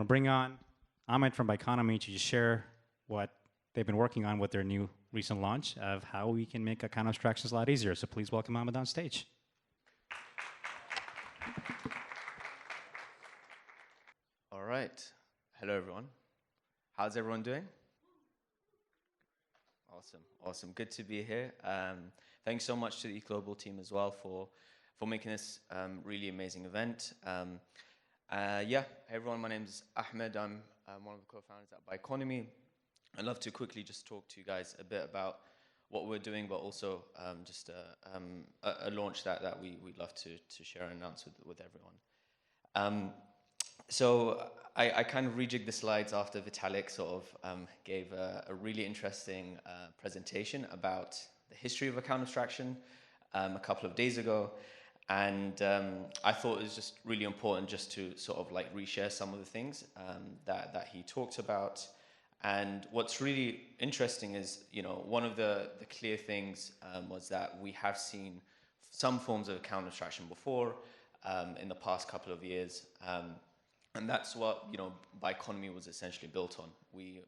want to bring on Ahmed from Biconomy to just share what they've been working on with their new recent launch of how we can make account abstractions a lot easier. So please welcome Ahmed on stage. All right. Hello, everyone. How's everyone doing? Awesome. Awesome. Good to be here. Thanks so much to the Global team as well for making this really amazing event. Yeah, hey everyone, my name is Ahmed. I'm one of the co-founders at Biconomy. I'd love to quickly just talk to you guys a bit about what we're doing, but also just a launch that we'd love to share and announce with everyone. So I kind of rejigged the slides after Vitalik sort of gave a really interesting presentation about the history of account abstraction a couple of days ago. And I thought it was just really important just to sort of like reshare some of the things that he talked about. And what's really interesting is, you know, one of the clear things was that we have seen some forms of account abstraction before in the past couple of years. And that's what, you know, Biconomy was essentially built on. We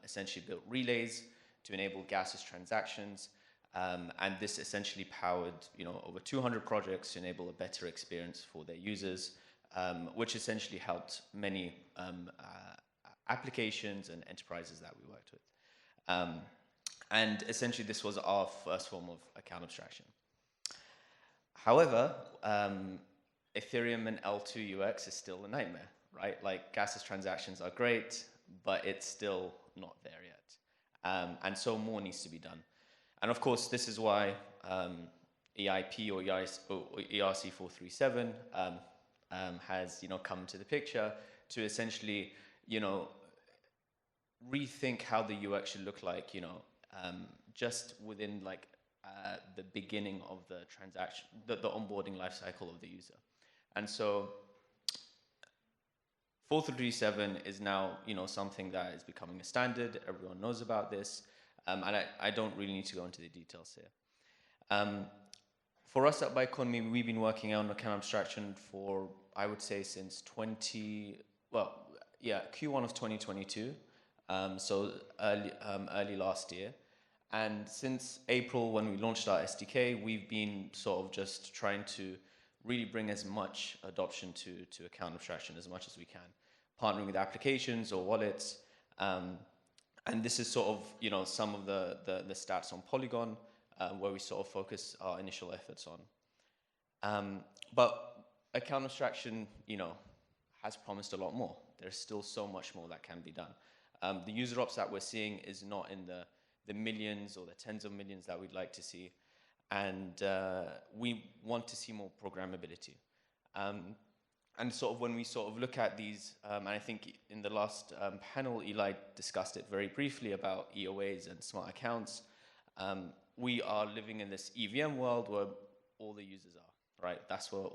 essentially built relays to enable gasless transactions. And this essentially powered, you know, over 200 projects to enable a better experience for their users, which essentially helped many applications and enterprises that we worked with. And essentially, this was our first form of account abstraction. However, Ethereum and L2 UX is still a nightmare, right? Like, gasless transactions are great, but it's still not there yet. And so more needs to be done. And of course, this is why EIP or ERC437 has, you know, come to the picture to essentially, you know, rethink how the UX should look like, you know, just within like the beginning of the transaction, the onboarding lifecycle of the user. And so 437 is now, you know, something that is becoming a standard. Everyone knows about this. And I don't really need to go into the details here. For us at Biconomy, we've been working on account abstraction for, I would say, since Q1 of 2022, so early last year. And since April, when we launched our SDK, we've been sort of just trying to really bring as much adoption to account abstraction as much as we can, partnering with applications or wallets. And this is sort of, you know, some of the stats on Polygon, where we sort of focus our initial efforts on. But account abstraction, you know, has promised a lot more. There's still so much more that can be done. The user ops that we're seeing is not in the millions or the tens of millions that we'd like to see. And we want to see more programmability. And sort of when we sort of look at these, and I think in the last panel, Eli discussed it very briefly about EOAs and smart accounts. We are living in this EVM world where all the users are, right? That's where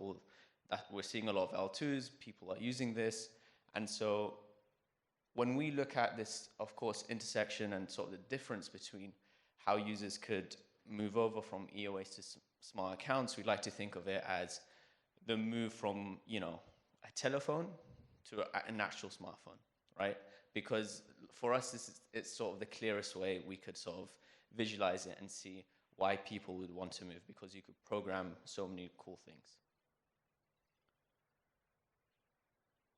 we're seeing a lot of L2s, people are using this. And so when we look at this, of course, intersection and sort of the difference between how users could move over from EOAs to smart accounts, we like to think of it as the move from, you know, a telephone to an actual smartphone, right? Because for us, it's sort of the clearest way we could sort of visualize it and see why people would want to move, because you could program so many cool things.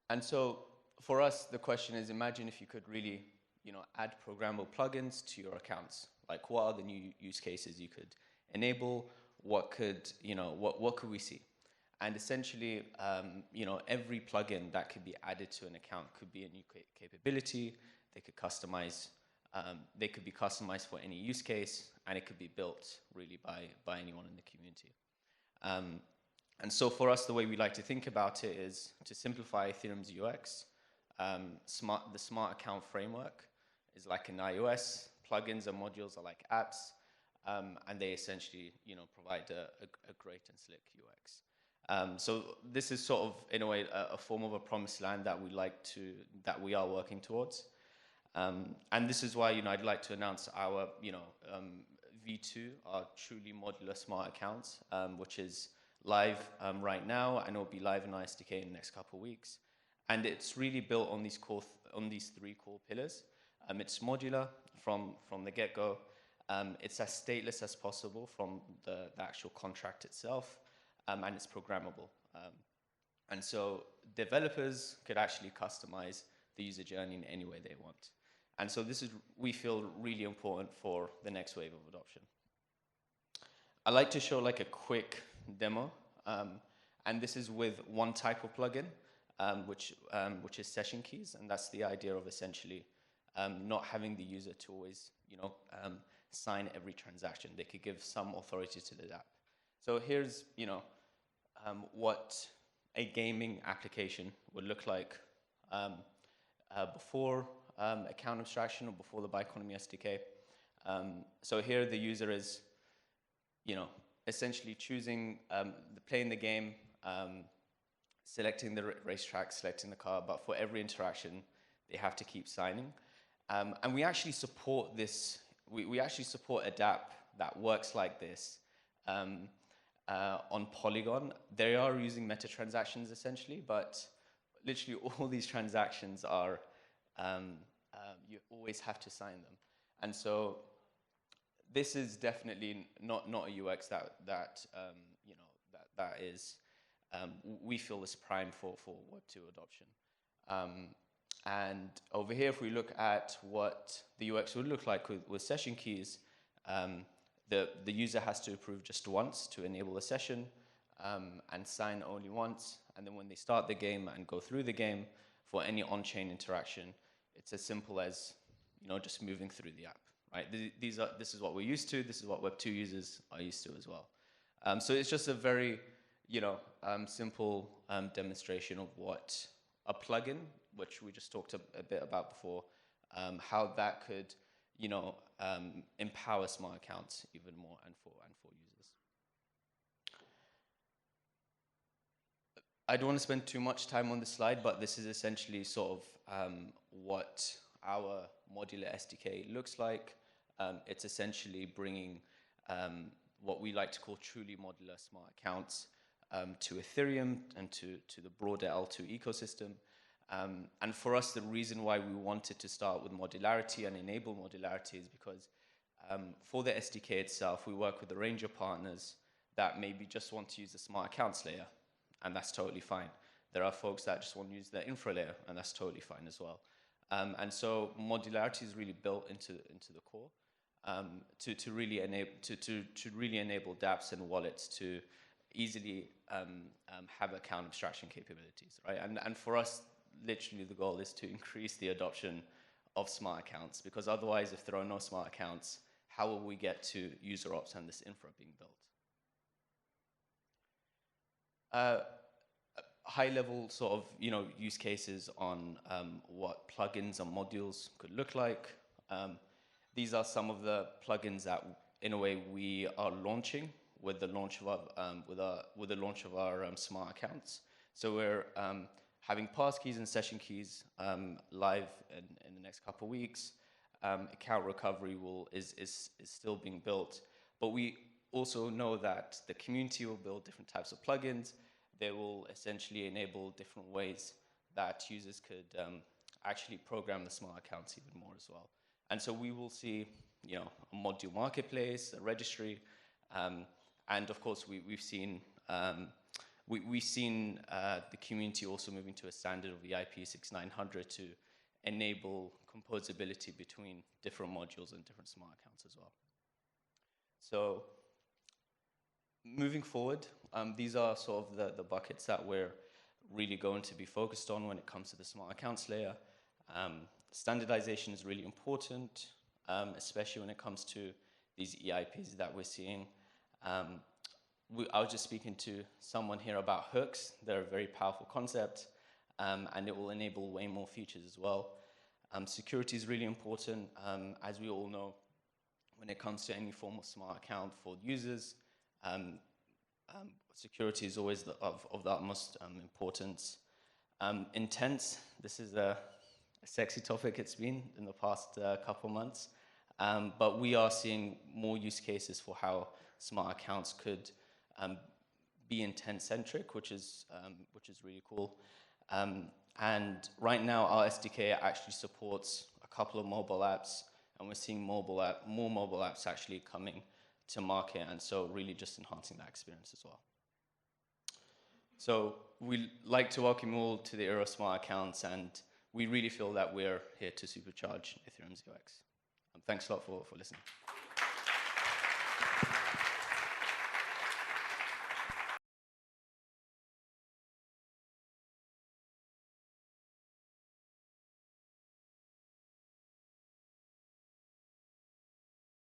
And so for us, the question is, imagine if you could really, you know, add programmable plugins to your accounts. Like, what are the new use cases you could enable? What could, you know, what could we see? And essentially, you know, every plugin that could be added to an account could be a new capability. They could customize. They could be customized for any use case, and it could be built really by anyone in the community. And so for us, the way we like to think about it is to simplify Ethereum's UX. The smart account framework is like an iOS. Plugins and modules are like apps, and they essentially, you know, provide a great and slick UX. So this is sort of, in a way, a form of a promised land that we are working towards. And this is why, you know, I'd like to announce our, you know, V2, our truly modular smart accounts, which is live right now, and it will be live in our SDK in the next couple of weeks. And it's really built on these three core pillars. It's modular from the get-go. It's as stateless as possible from the actual contract itself, and it's programmable. And so developers could actually customize the user journey in any way they want. And so this is, we feel, really important for the next wave of adoption. I like to show like a quick demo, and this is with one type of plugin, which is session keys, and that's the idea of essentially not having the user to always, sign every transaction. They could give some authority to the app. So here's, what a gaming application would look like before account abstraction or before the Biconomy SDK. So here the user is, essentially choosing, playing the game, selecting the racetrack, selecting the car, but for every interaction, they have to keep signing. And we actually support this, we actually support a dApp that works like this on Polygon. They are using meta transactions essentially, but literally all these transactions are, you always have to sign them. And so this is definitely not a UX that is, we feel is prime for Web 2 adoption. And over here, if we look at what the UX would look like with session keys, the user has to approve just once to enable a session and sign only once. And then when they start the game and go through the game, for any on-chain interaction, it's as simple as just moving through the app. Right? This is what we're used to. This is what Web 2 users are used to as well. So it's just a very simple demonstration of what a plugin, which we just talked a bit about before, how that could empower smart accounts even more and for users. I don't want to spend too much time on this slide, but this is essentially sort of what our modular SDK looks like. It's essentially bringing what we like to call truly modular smart accounts to Ethereum and to the broader L2 ecosystem. And for us, the reason why we wanted to start with modularity and enable modularity is because for the SDK itself, we work with a range of partners that maybe just want to use the smart accounts layer, and that's totally fine. There are folks that just want to use the infra layer, and that's totally fine as well. And so modularity is really built into the core to really enable dApps and wallets to easily have account abstraction capabilities, right? And for us, literally the goal is to increase the adoption of smart accounts, because otherwise, if there are no smart accounts, how will we get to user ops and this infra being built? High level sort of use cases on what plugins and modules could look like. These are some of the plugins that, in a way, we are launching with the launch of our smart accounts. So we're having passkeys and session keys live in the next couple of weeks. Account recovery is still being built, but we also know that the community will build different types of plugins. They will essentially enable different ways that users could actually program the smart accounts even more as well. And so we will see, a module marketplace, a registry, and of course we've seen the community also moving to a standard of the IP 6900 to enable composability between different modules and different smart accounts as well. So moving forward, these are sort of the buckets that we're really going to be focused on when it comes to the smart accounts layer. Standardization is really important, especially when it comes to these EIPs that we're seeing. I was just speaking to someone here about hooks. They're a very powerful concept, and it will enable way more features as well. Security is really important. As we all know, when it comes to any form of smart account for users, security is always of the utmost importance. Intents, this is a sexy topic it's been in the past couple months, but we are seeing more use cases for how smart accounts could be intent-centric, which is really cool. And right now, our SDK actually supports a couple of mobile apps, and we're seeing more mobile apps actually coming to market, and so really just enhancing that experience as well. So we'd like to welcome you all to the era of smart accounts, and we really feel that we're here to supercharge Ethereum's UX. Thanks a lot for listening.